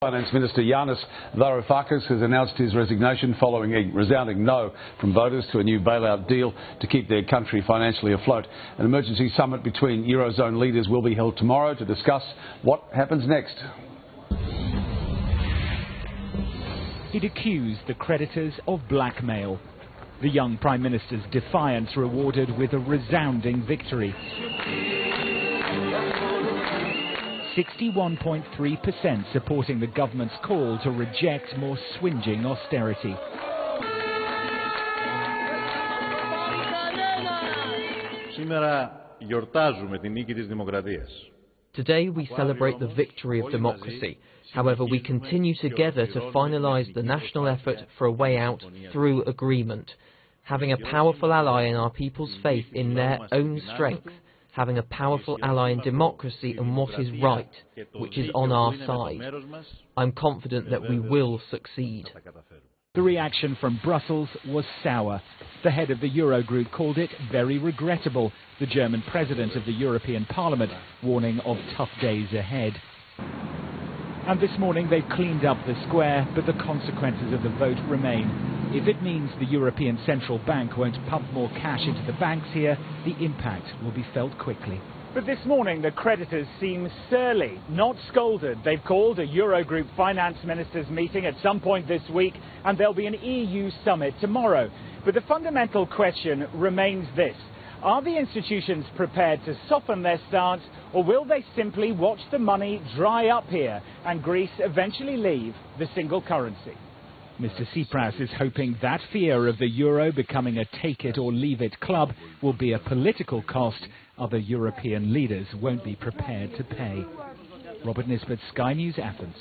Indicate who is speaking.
Speaker 1: Finance Minister Yanis Varoufakis has announced his resignation following a resounding no from voters to a new bailout deal to keep their country financially afloat. An emergency summit between Eurozone leaders will be held tomorrow to discuss what happens next.
Speaker 2: He'd accused the creditors of blackmail. The young Prime Minister's defiance rewarded with a resounding victory. 61.3% supporting the government's call to reject more swingeing austerity.
Speaker 3: Today we celebrate the victory of democracy. However, we continue together to finalise the national effort for a way out through agreement. Having a powerful ally in our people's faith in their own strength, having a powerful ally in democracy and what is right, which is on our side. I'm confident that we will succeed.
Speaker 2: The reaction from Brussels was sour. The head of the Eurogroup called it very regrettable, the German president of the European Parliament warning of tough days ahead. And this morning they've cleaned up the square, but the consequences of the vote remain. If it means the European Central Bank won't pump more cash into the banks here, the impact will be felt quickly. But this morning the creditors seem surly, not scolded. They've called a Eurogroup finance ministers meeting at some point this week, and there'll be an EU summit tomorrow. But the fundamental question remains this: are the institutions prepared to soften their stance, or will they simply watch the money dry up here and Greece eventually leave the single currency? Mr. Tsipras is hoping that fear of the euro becoming a take-it-or-leave-it club will be a political cost other European leaders won't be prepared to pay. Robert Nisbet, Sky News, Athens.